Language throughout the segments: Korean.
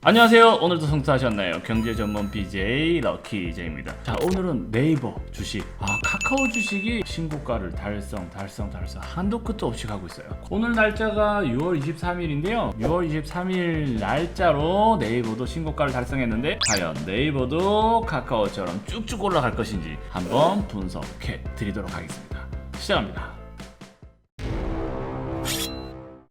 안녕하세요. 오늘도 성투하셨나요? 경제 전문 BJ 럭키제입니다. 자, 오늘은 네이버 주식, 카카오 주식이 신고가를 달성 한도 끝도 없이 가고 있어요. 오늘 날짜가 6월 23일인데요. 6월 23일 날짜로 네이버도 신고가를 달성했는데 과연 네이버도 카카오처럼 쭉쭉 올라갈 것인지 한번 분석해 드리도록 하겠습니다. 시작합니다.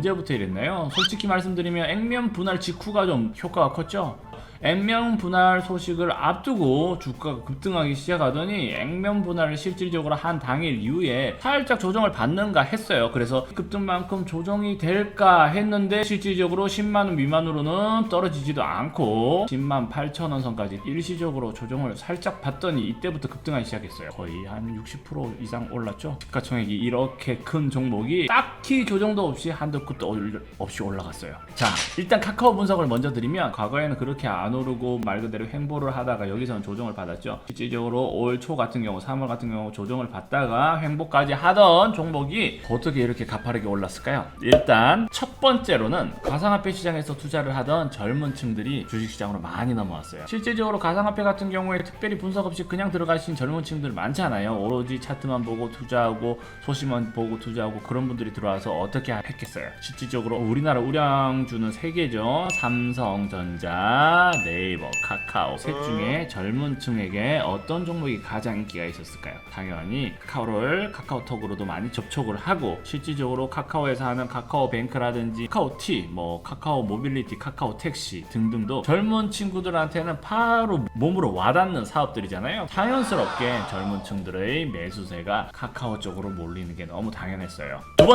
언제부터 이랬나요? 솔직히 말씀드리면 액면 분할 직후가 좀 효과가 컸죠? 액면 분할 소식을 앞두고 주가가 급등하기 시작하더니 액면 분할을 실질적으로 한 당일 이후에 살짝 조정을 받는가 했어요. 그래서 급등만큼 조정이 될까 했는데 실질적으로 10만원 미만으로는 떨어지지도 않고 10만 8천원 선까지 일시적으로 조정을 살짝 받더니 이때부터 급등하기 시작했어요. 거의 한 60% 이상 올랐죠. 시가총액이 이렇게 큰 종목이 딱히 조정도 없이 한도 끝도 없이 올라갔어요. 자, 일단 카카오 분석을 먼저 드리면 과거에는 그렇게 안 오르고 말 그대로 횡보를 하다가 여기서는 조정을 받았죠. 실질적으로 올 초 같은 경우 3월 같은 경우 조정을 받다가 횡보까지 하던 종목이 어떻게 이렇게 가파르게 올랐을까요? 일단 첫 번째로는 가상화폐 시장에서 투자를 하던 젊은 층들이 주식시장으로 많이 넘어왔어요. 실질적으로 가상화폐 같은 경우에 특별히 분석 없이 그냥 들어가신 젊은 층들 많잖아요. 오로지 차트만 보고 투자하고 소식만 보고 투자하고 그런 분들이 들어와서 어떻게 했겠어요. 실질적으로 우리나라 우량주는 3개죠. 삼성전자, 네이버, 카카오 셋 중에 젊은 층에게 어떤 종목이 가장 인기가 있었을까요? 당연히 카카오를 카카오톡으로도 많이 접촉을 하고 실질적으로 카카오에서 하는 카카오뱅크라든지 카카오티, 카카오 모빌리티, 카카오 택시 등등도 젊은 친구들한테는 바로 몸으로 와닿는 사업들이잖아요. 자연스럽게 젊은 층들의 매수세가 카카오 쪽으로 몰리는 게 너무 당연했어요. 두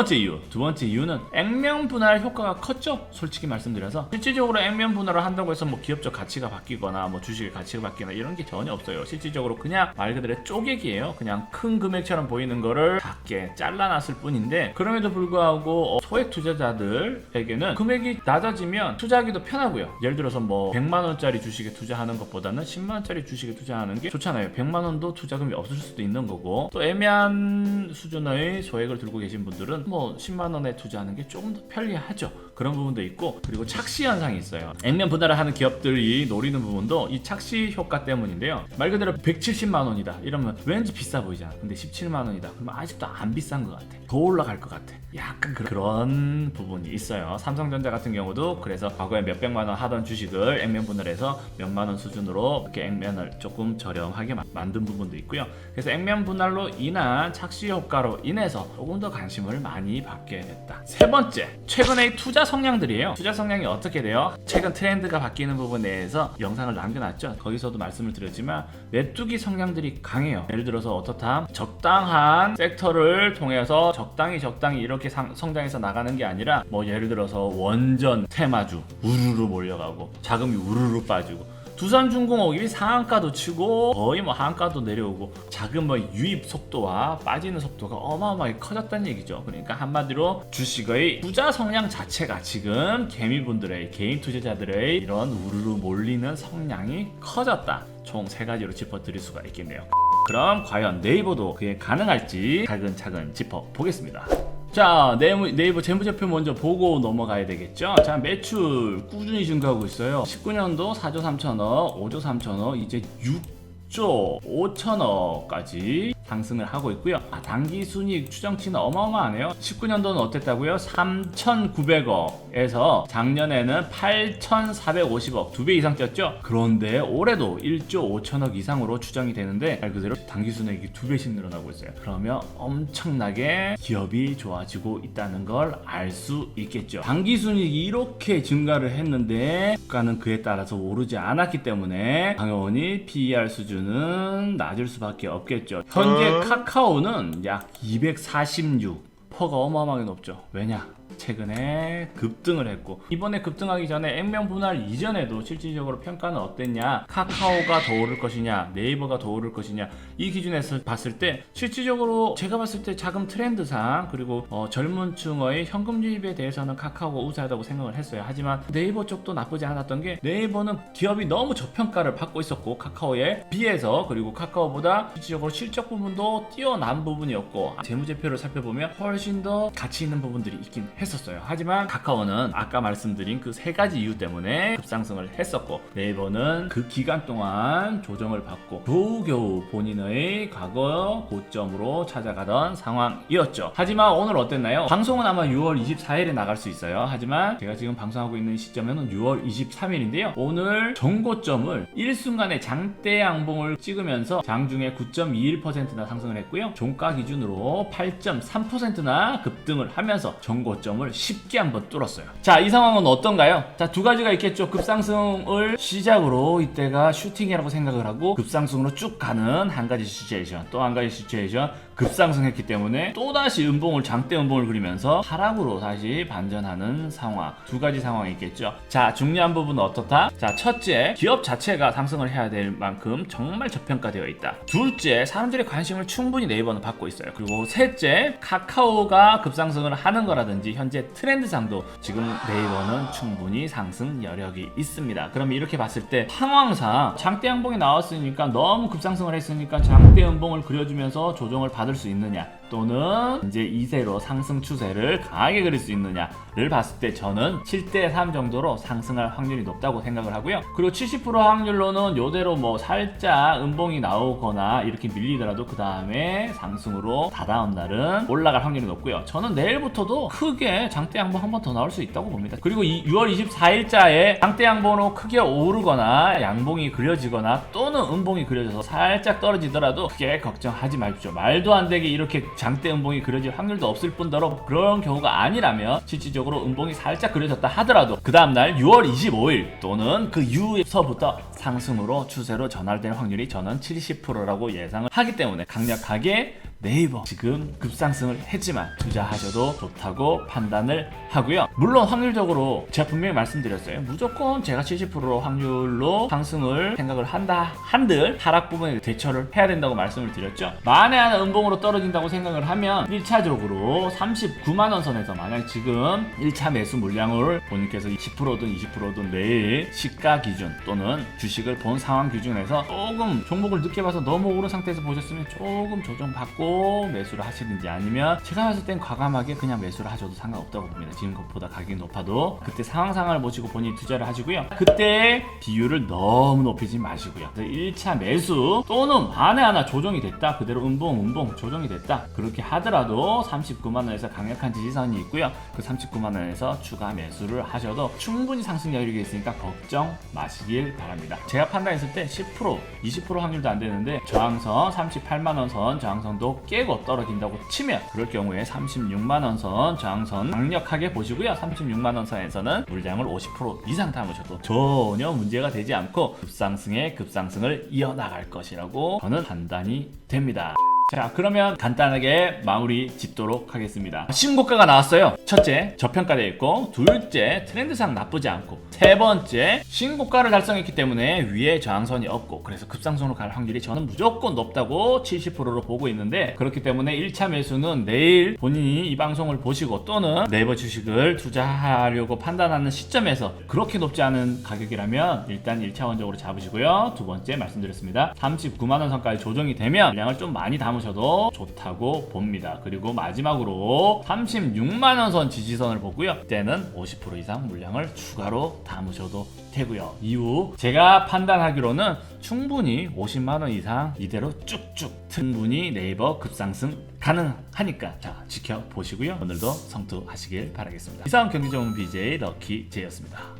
번째 이유는 액면 분할 효과가 컸죠. 솔직히 말씀드려서 실질적으로 액면 분할을 한다고 해서 기업적 가치가 바뀌거나 주식의 가치가 바뀌거나 이런 게 전혀 없어요. 실질적으로 그냥 말 그대로 쪼개기예요. 그냥 큰 금액처럼 보이는 거를 작게 잘라놨을 뿐인데 그럼에도 불구하고 소액 투자자들에게는 금액이 낮아지면 투자하기도 편하고요. 예를 들어서 100만원짜리 주식에 투자하는 것보다는 10만원짜리 주식에 투자하는 게 좋잖아요. 100만원도 투자금이 없을 수도 있는 거고 또 애매한 수준의 소액을 들고 계신 분들은 10만원에 투자하는 게 조금 더 편리하죠. 그런 부분도 있고 그리고 착시 현상이 있어요. 액면 분할을 하는 기업들이 노리는 부분도 이 착시 효과 때문인데요. 말 그대로 170만원이다 이러면 왠지 비싸 보이잖아. 근데 17만원이다 그러면 아직도 안 비싼 것 같아. 더 올라갈 것 같아. 약간 그런 부분이 있어요. 삼성전자 같은 경우도 그래서 과거에 몇백만원 하던 주식을 액면 분할해서 몇만원 수준으로 이렇게 액면을 조금 저렴하게 만든 부분도 있고요. 그래서 액면 분할로 인한 착시 효과로 인해서 조금 더 관심을 많이 받게 됐다. 세 번째, 최근의 투자 성향들이에요. 투자 성향이 어떻게 돼요? 최근 트렌드가 바뀌는 부분에 대해서 영상을 남겨놨죠. 거기서도 말씀을 드렸지만 메뚜기 성향들이 강해요. 예를 들어서 어떻다? 적당한 섹터를 통해서 적당히 이렇게 성장해서 나가는 게 아니라 예를 들어서 원전 테마주 우르르 몰려가고 자금이 우르르 빠지고 두산중공업이 상한가도 치고 거의 하한가도 내려오고 자금 유입 속도와 빠지는 속도가 어마어마하게 커졌다는 얘기죠. 그러니까 한마디로 주식의 투자 성향 자체가 지금 개미분들의 개인 투자자들의 이런 우르르 몰리는 성향이 커졌다. 총 3가지로 짚어드릴 수가 있겠네요. 그럼 과연 네이버도 그게 가능할지 차근차근 짚어보겠습니다. 자, 네이버 재무제표 먼저 보고 넘어가야 되겠죠. 자, 매출 꾸준히 증가하고 있어요. 19년도 4조 3천억, 5조 3천억, 이제 6조 5천억까지 상승을 하고 있고요. 당기순이익 추정치는 어마어마하네요. 19년도는 어땠다고요? 3,900억에서 작년에는 8,450억 2배 이상 뛰었죠. 그런데 올해도 1조 5천억 이상으로 추정이 되는데 말 그대로 당기순이익이 2배씩 늘어나고 있어요. 그러면 엄청나게 기업이 좋아지고 있다는 걸 알 수 있겠죠. 당기순이익이 이렇게 증가를 했는데 주가는 그에 따라서 오르지 않았기 때문에 당연히 PER 수준은 낮을 수밖에 없겠죠. 현재 카카오는 약 246, 퍼가 어마어마하게 높죠. 왜냐? 최근에 급등을 했고 이번에 급등하기 전에 액면 분할 이전에도 실질적으로 평가는 어땠냐, 카카오가 더 오를 것이냐 네이버가 더 오를 것이냐 이 기준에서 봤을 때 실질적으로 제가 봤을 때 자금 트렌드상 그리고 젊은 층의 현금 유입에 대해서는 카카오가 우세하다고 생각을 했어요. 하지만 네이버 쪽도 나쁘지 않았던 게 네이버는 기업이 너무 저평가를 받고 있었고 카카오에 비해서 그리고 카카오보다 실질적으로 실적 부분도 뛰어난 부분이었고 재무제표를 살펴보면 훨씬 더 가치 있는 부분들이 있긴 했었어요. 하지만 카카오는 아까 말씀드린 그 세 가지 이유 때문에 급상승을 했었고, 네이버는 그 기간 동안 조정을 받고 겨우겨우 본인의 과거 고점으로 찾아가던 상황이었죠. 하지만 오늘 어땠나요? 방송은 아마 6월 24일에 나갈 수 있어요. 하지만 제가 지금 방송하고 있는 시점에는 6월 23일인데요. 오늘 전고점을 일순간에 장대 양봉을 찍으면서 장중에 9.21%나 상승을 했고요. 종가 기준으로 8.3%나 급등을 하면서 전고점을 쉽게 한번 뚫었어요. 자, 이 상황은 어떤가요? 자, 두 가지가 있겠죠. 급상승을 시작으로 이때가 슈팅이라고 생각을 하고 급상승으로 쭉 가는 한 가지 시츄에이션, 또 한 가지 시츄에이션, 급상승했기 때문에 또다시 장대 음봉을 그리면서 하락으로 다시 반전하는 상황, 두 가지 상황이 있겠죠. 자, 중요한 부분은 어떻다? 자, 첫째, 기업 자체가 상승을 해야 될 만큼 정말 저평가되어 있다. 둘째, 사람들의 관심을 충분히 네이버는 받고 있어요. 그리고 셋째, 카카오가 급상승을 하는 거라든지 현재 트렌드상도 지금 네이버는 충분히 상승 여력이 있습니다. 그럼 이렇게 봤을 때 상황상 장대 양봉이 나왔으니까, 너무 급상승을 했으니까 장대 음봉을 그려주면서 조정을 받을 수 있느냐, 또는 이제 이세로 상승 추세를 강하게 그릴 수 있느냐를 봤을 때 저는 7대3 정도로 상승할 확률이 높다고 생각을 하고요. 그리고 70% 확률로는 요대로 뭐 살짝 음봉이 나오거나 이렇게 밀리더라도 그 다음에 상승으로 다다음 날은 올라갈 확률이 높고요. 저는 내일부터도 크게 장대 양봉 한 번 더 나올 수 있다고 봅니다. 그리고 6월 24일자에 장대 양봉으로 크게 오르거나 양봉이 그려지거나 또는 음봉이 그려져서 살짝 떨어지더라도 크게 걱정하지 마십시오. 말도 안 되게 이렇게 장대 음봉이 그려질 확률도 없을 뿐더러, 그런 경우가 아니라면 실질적으로 음봉이 살짝 그려졌다 하더라도 그 다음날 6월 25일 또는 그 이후서부터 상승으로 추세로 전환될 확률이 저는 70%라고 예상을 하기 때문에 강력하게 네이버 지금 급상승을 했지만 투자하셔도 좋다고 판단을 하고요. 물론 확률적으로 제가 분명히 말씀드렸어요. 무조건 제가 70% 확률로 상승을 생각을 한들 하락 부분에 대처를 해야 된다고 말씀을 드렸죠. 만에 하나 음봉으로 떨어진다고 생각을 하면 1차적으로 39만원 선에서, 만약 지금 1차 매수 물량을 본인께서 10%든 20%든 매일 시가 기준 또는 주식을 본 상황 기준에서 조금 종목을 늦게 봐서 너무 오른 상태에서 보셨으면 조금 조정받고 매수를 하시든지, 아니면 제가 봤을 땐 과감하게 그냥 매수를 하셔도 상관없다고 봅니다. 지금 것보다 가격이 높아도 그때 상황상을 보시고 본인이 투자를 하시고요. 그때 비율을 너무 높이지 마시고요. 1차 매수 또는 만에 하나 조정이 됐다, 그대로 음봉 조정이 됐다, 그렇게 하더라도 39만원에서 강력한 지지선이 있고요. 그 39만원에서 추가 매수를 하셔도 충분히 상승 여력이 있으니까 걱정 마시길 바랍니다. 제가 판단했을 때 10%, 20% 확률도 안 되는데 저항선 38만원 선 저항선도 깨고 떨어진다고 치면, 그럴 경우에 36만원 선 저항선 강력하게 보시고요. 36만원 선에서는 물량을 50% 이상 담으셔도 전혀 문제가 되지 않고 급상승의 급상승을 이어나갈 것이라고 저는 판단이 됩니다. 자, 그러면 간단하게 마무리 짓도록 하겠습니다. 신고가가 나왔어요. 첫째, 저평가되어 있고, 둘째, 트렌드상 나쁘지 않고, 세 번째, 신고가를 달성했기 때문에 위에 저항선이 없고, 그래서 급상승으로 갈 확률이 저는 무조건 높다고 70%로 보고 있는데, 그렇기 때문에 1차 매수는 내일 본인이 이 방송을 보시고 또는 네이버 주식을 투자하려고 판단하는 시점에서 그렇게 높지 않은 가격이라면 일단 1차원적으로 잡으시고요. 두 번째 말씀드렸습니다. 39만원 선까지 조정이 되면 물량을 좀 많이 담으셔도 좋다고 봅니다. 그리고 마지막으로 36만원 선 지지선을 보고요. 그때는 50% 이상 물량을 추가로 담으셔도 되고요. 이후 제가 판단하기로는 충분히 50만원 이상 이대로 쭉쭉 충분히 네이버 급상승 가능하니까 자, 지켜보시고요. 오늘도 성투하시길 바라겠습니다. 이상 경제전문 BJ 럭키제이였습니다.